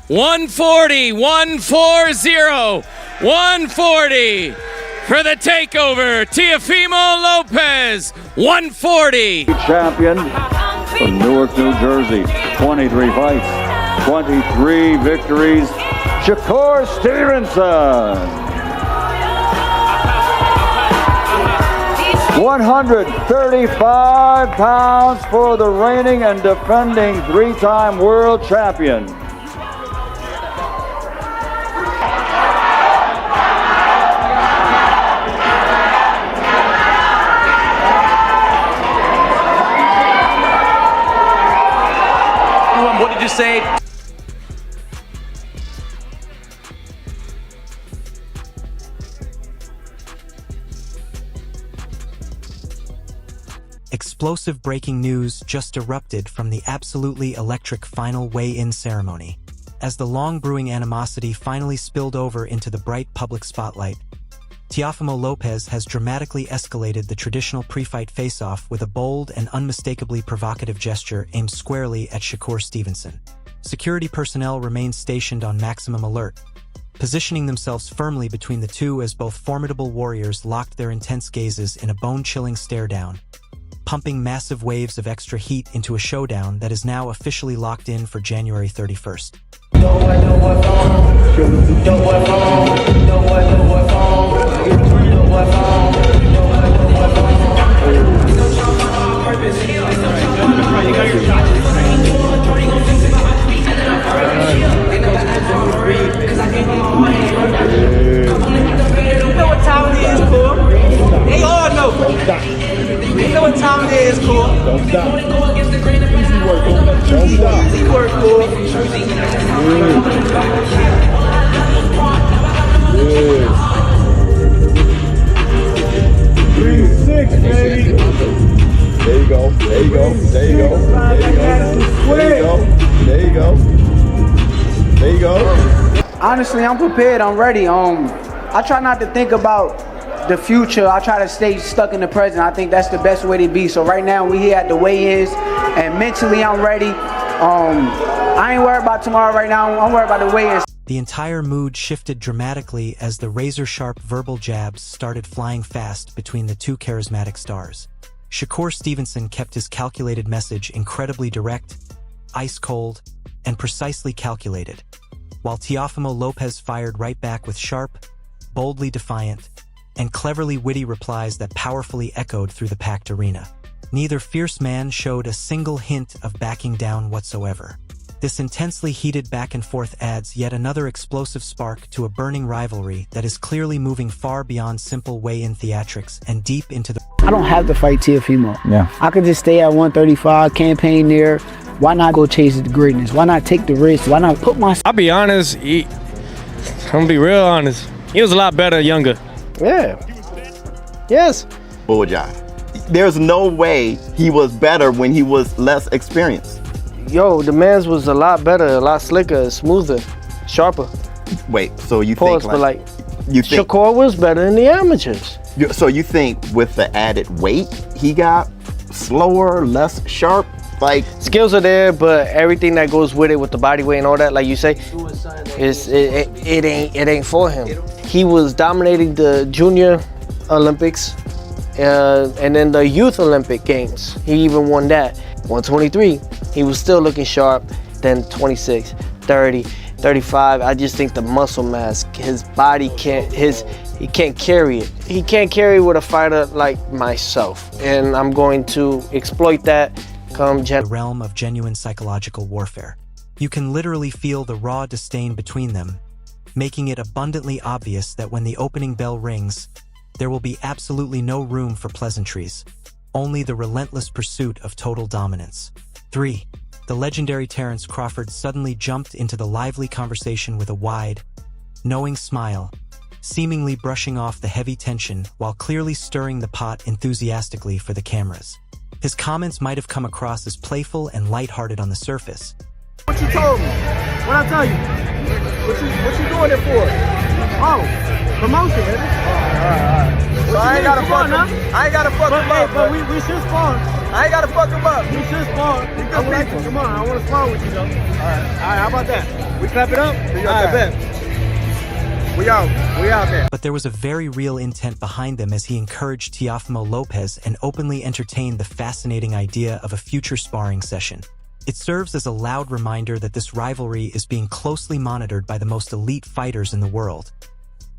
140, 140, 140 for the takeover, Teofimo Lopez, 140. Champion from Newark, New Jersey, 23 fights, 23 victories, Shakur Stevenson. 135 pounds for the reigning and defending three-time world champion. What did you say? Explosive breaking news just erupted from the absolutely electric final weigh-in ceremony. As the long-brewing animosity finally spilled over into the bright public spotlight, Teofimo Lopez has dramatically escalated the traditional pre-fight face-off with a bold and unmistakably provocative gesture aimed squarely at Shakur Stevenson. Security personnel remain stationed on maximum alert, positioning themselves firmly between the two as both formidable warriors locked their intense gazes in a bone-chilling stare-down, pumping massive waves of extra heat into a showdown that is now officially locked in for January 31st. You know what time it is, cool. Don't stop. Easy work, don't stop. Easy work, cool. Yeah. 3-6, baby. There you go. There you go. There you go. There you go. There you go. There you go. Honestly, I'm prepared. I'm ready. I try not to think about the future. I try to stay stuck in the present. I think that's the best way to be. So right now we here at the weigh-ins, and mentally I'm ready. I ain't worried about tomorrow right now. I'm worried about the weigh-ins. The entire mood shifted dramatically as the razor-sharp verbal jabs started flying fast between the two charismatic stars. Shakur Stevenson kept his calculated message incredibly direct, ice-cold, and precisely calculated, while Teofimo Lopez fired right back with sharp, boldly defiant, and cleverly witty replies that powerfully echoed through the packed arena. Neither fierce man showed a single hint of backing down whatsoever. This intensely heated back-and-forth adds yet another explosive spark to a burning rivalry that is clearly moving far beyond simple weigh-in theatrics and deep into the... I don't have to fight Teofimo. Yeah. I could just stay at 135, campaign there. Why not go chase the greatness? Why not take the risk? Why not put my... I'll be honest, I'm gonna be real honest. He was a lot better younger. Yeah. Yes. Bull jive. There's no way he was better when he was less experienced. Yo, the man's was a lot better, a lot slicker, smoother, sharper. Wait, so you Pause, think but like you think Shakur was better than the amateurs. So you think with the added weight he got slower, less sharp? Like skills are there, but everything that goes with it, with the body weight and all that, like you say, it ain't for him. He was dominating the junior Olympics and then the youth Olympic games. He even won that. 123, he was still looking sharp. Then 26, 30, 35. I just think the muscle mass, his body he can't carry it. He can't carry it with a fighter like myself. And I'm going to exploit that come the realm of genuine psychological warfare. You can literally feel the raw disdain between them, making it abundantly obvious that when the opening bell rings, there will be absolutely no room for pleasantries, only the relentless pursuit of total dominance. 3. The legendary Terence Crawford suddenly jumped into the lively conversation with a wide, knowing smile, seemingly brushing off the heavy tension while clearly stirring the pot enthusiastically for the cameras. His comments might have come across as playful and lighthearted on the surface. What you told me? What I tell you? What you doing it for? Oh, promotion, baby. Alright. So I ain't gotta fuck him. I ain't gotta fuck him up. But we should spar. I ain't gotta fuck him up. We should spar. Come on, I wanna spar with you though. Alright, how about that? We clap it up? Alright, bet. We out there. But there was a very real intent behind them as he encouraged Teofimo Lopez and openly entertained the fascinating idea of a future sparring session. It serves as a loud reminder that this rivalry is being closely monitored by the most elite fighters in the world,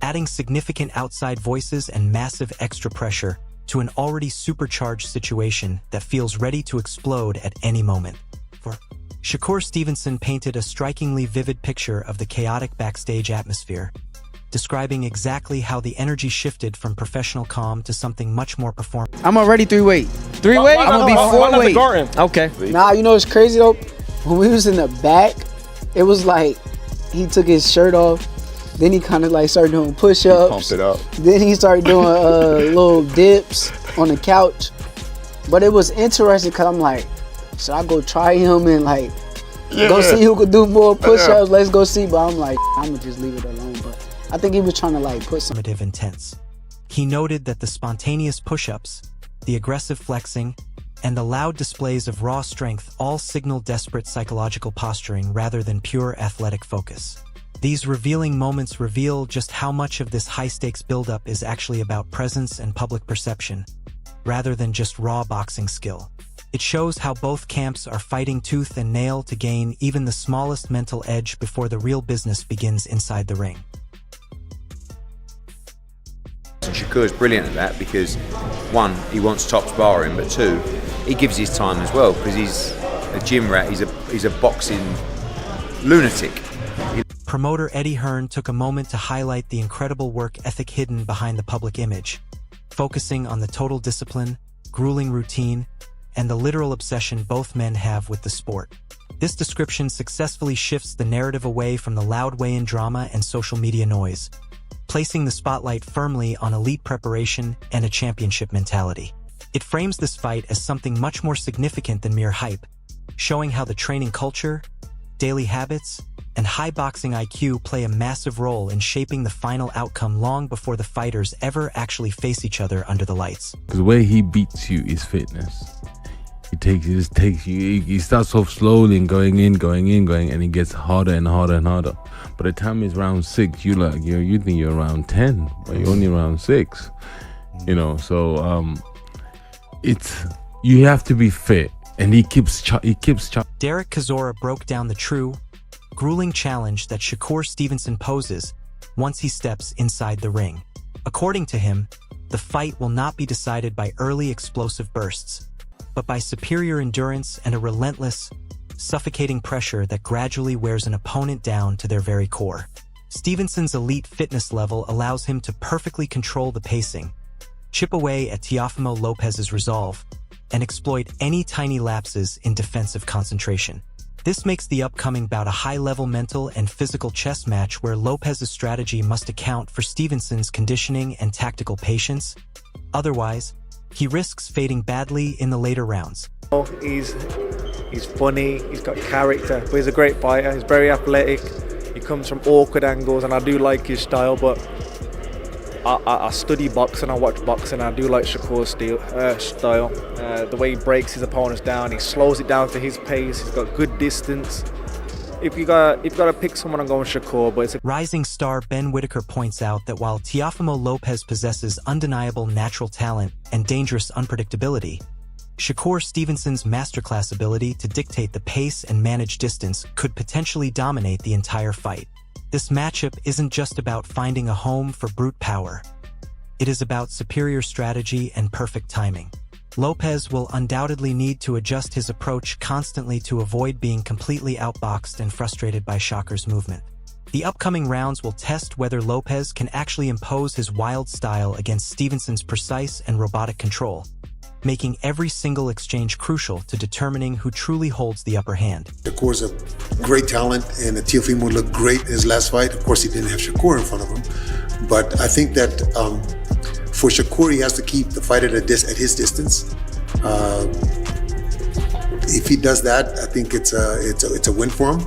adding significant outside voices and massive extra pressure to an already supercharged situation that feels ready to explode at any moment. Shakur Stevenson painted a strikingly vivid picture of the chaotic backstage atmosphere, describing exactly how the energy shifted from professional calm to something much more performative. I'm already 3-weight. 3-weight? I'm gonna be 4-weight. Okay. Nah, you know what's crazy though? When we was in the back, it was like he took his shirt off, then he kind of like started doing push-ups. Pumped it up. Then he started doing little dips on the couch. But it was interesting because I'm like, should I go try him and like go see who could do more push-ups? Let's go see. But I'm like, I'm gonna just leave it alone. But I think he was trying to like put some intense. He noted that the spontaneous push-ups, the aggressive flexing, and the loud displays of raw strength all signal desperate psychological posturing rather than pure athletic focus. These revealing moments reveal just how much of this high-stakes buildup is actually about presence and public perception, rather than just raw boxing skill. It shows how both camps are fighting tooth and nail to gain even the smallest mental edge before the real business begins inside the ring. Shakur's brilliant at that because, one, he wants top sparring, but two, he gives his time as well because he's a gym rat, he's a boxing lunatic. Promoter Eddie Hearn took a moment to highlight the incredible work ethic hidden behind the public image, focusing on the total discipline, grueling routine, and the literal obsession both men have with the sport. This description successfully shifts the narrative away from the loud weigh-in drama and social media noise, placing the spotlight firmly on elite preparation and a championship mentality. It frames this fight as something much more significant than mere hype, showing how the training culture, daily habits, and high boxing IQ play a massive role in shaping the final outcome long before the fighters ever actually face each other under the lights. Because the way he beats you is fitness. He starts off slowly and going in, and he gets harder and harder and harder. By the time it's round 6, you think you're around 10, but you're only around 6. You know, so you have to be fit, and he keeps. Derek Chisora broke down the true, grueling challenge that Shakur Stevenson poses once he steps inside the ring. According to him, the fight will not be decided by early explosive bursts, but by superior endurance and a relentless, suffocating pressure that gradually wears an opponent down to their very core. Stevenson's elite fitness level allows him to perfectly control the pacing, chip away at Teofimo Lopez's resolve, and exploit any tiny lapses in defensive concentration. This makes the upcoming bout a high-level mental and physical chess match where Lopez's strategy must account for Stevenson's conditioning and tactical patience. Otherwise, he risks fading badly in the later rounds. He's funny, he's got character, but he's a great fighter. He's very athletic. He comes from awkward angles, and I do like his style, but I study boxing, I watch boxing, and I do like Shakur's style. The way he breaks his opponents down, he slows it down to his pace, he's got good distance. If you gotta pick someone, I'm going Shakur, but it's Rising star Ben Whitaker points out that while Teofimo Lopez possesses undeniable natural talent and dangerous unpredictability, Shakur Stevenson's masterclass ability to dictate the pace and manage distance could potentially dominate the entire fight. This matchup isn't just about finding a home for brute power. It is about superior strategy and perfect timing. Lopez will undoubtedly need to adjust his approach constantly to avoid being completely outboxed and frustrated by Shakur's movement. The upcoming rounds will test whether Lopez can actually impose his wild style against Stevenson's precise and robotic control, making every single exchange crucial to determining who truly holds the upper hand. Shakur's a great talent, and Teofimo looked great in his last fight. Of course, he didn't have Shakur in front of him, but I think that for Shakur, he has to keep the fight at his distance. if he does that, I think it's a win for him.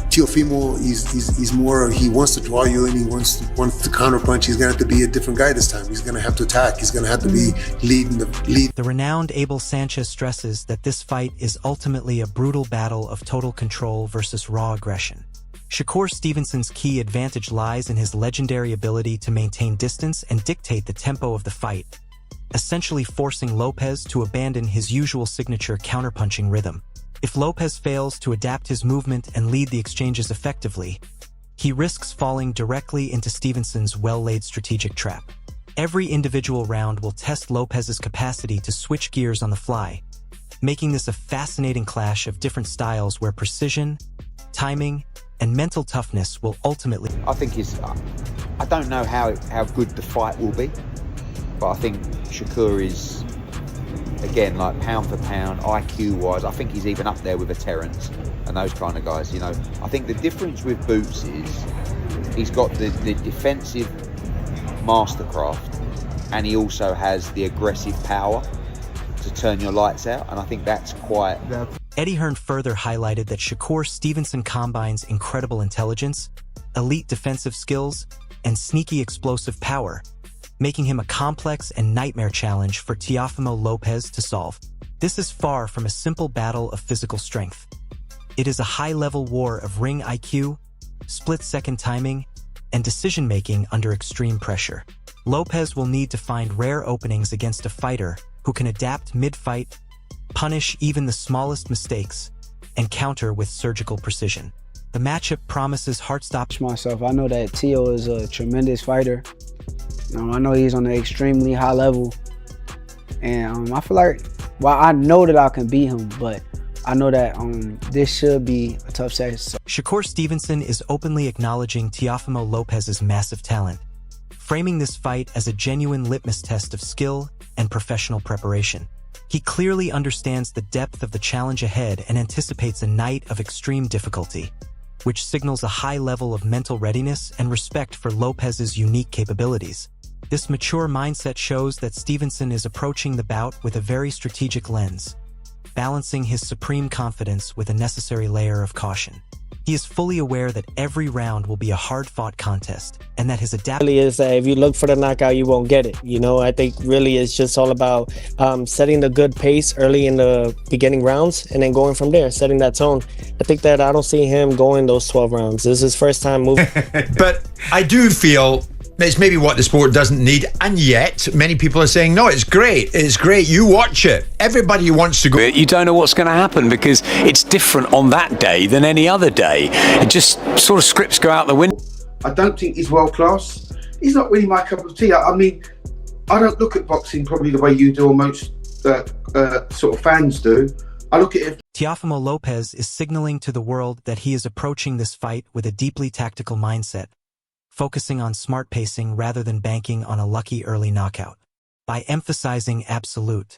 Teofimo, he's more, he wants to draw you in, he wants to counter punch. He's gonna have to be a different guy this time. He's gonna have to attack. He's gonna have to be leading the lead. The renowned Abel Sanchez stresses that this fight is ultimately a brutal battle of total control versus raw aggression. Shakur Stevenson's key advantage lies in his legendary ability to maintain distance and dictate the tempo of the fight, essentially forcing Lopez to abandon his usual signature counterpunching rhythm. If Lopez fails to adapt his movement and lead the exchanges effectively, he risks falling directly into Stevenson's well-laid strategic trap. Every individual round will test Lopez's capacity to switch gears on the fly, making this a fascinating clash of different styles where precision, timing, and mental toughness will ultimately... I think I don't know how good the fight will be, but I think Shakur is, again, like pound for pound, IQ-wise, I think he's even up there with a Terence and those kind of guys, you know. I think the difference with Boots is he's got the defensive mastercraft, and he also has the aggressive power to turn your lights out, and I think that's quite... Eddie Hearn further highlighted that Shakur Stevenson combines incredible intelligence, elite defensive skills, and sneaky explosive power, making him a complex and nightmare challenge for Teofimo Lopez to solve. This is far from a simple battle of physical strength. It is a high-level war of ring IQ, split-second timing, and decision-making under extreme pressure. Lopez will need to find rare openings against a fighter who can adapt mid-fight, punish even the smallest mistakes, and counter with surgical precision. The matchup promises heart-stopping. Myself, I know that Teo is a tremendous fighter. I know he's on an extremely high level, and I feel like, well, I know that I can beat him, but I know that this should be a tough session. Shakur Stevenson is openly acknowledging Teofimo Lopez's massive talent, framing this fight as a genuine litmus test of skill and professional preparation. He clearly understands the depth of the challenge ahead and anticipates a night of extreme difficulty, which signals a high level of mental readiness and respect for Lopez's unique capabilities. This mature mindset shows that Stevenson is approaching the bout with a very strategic lens, balancing his supreme confidence with a necessary layer of caution. He is fully aware that every round will be a hard-fought contest, and that his adaptability is that if you look for the knockout, you won't get it. You know, I think really it's just all about setting the good pace early in the beginning rounds and then going from there, setting that tone. I think that I don't see him going those 12 rounds. This is his first time moving. But I do feel it's maybe what the sport doesn't need, and yet many people are saying, no, it's great, you watch it. Everybody wants to go. You don't know what's going to happen because it's different on that day than any other day. It just sort of scripts go out the window. I don't think he's world class. He's not really my cup of tea. I mean, I don't look at boxing probably the way you do, or most sort of fans do. I look at it. Teofimo Lopez is signaling to the world that he is approaching this fight with a deeply tactical mindset, focusing on smart pacing rather than banking on a lucky early knockout. By emphasizing absolute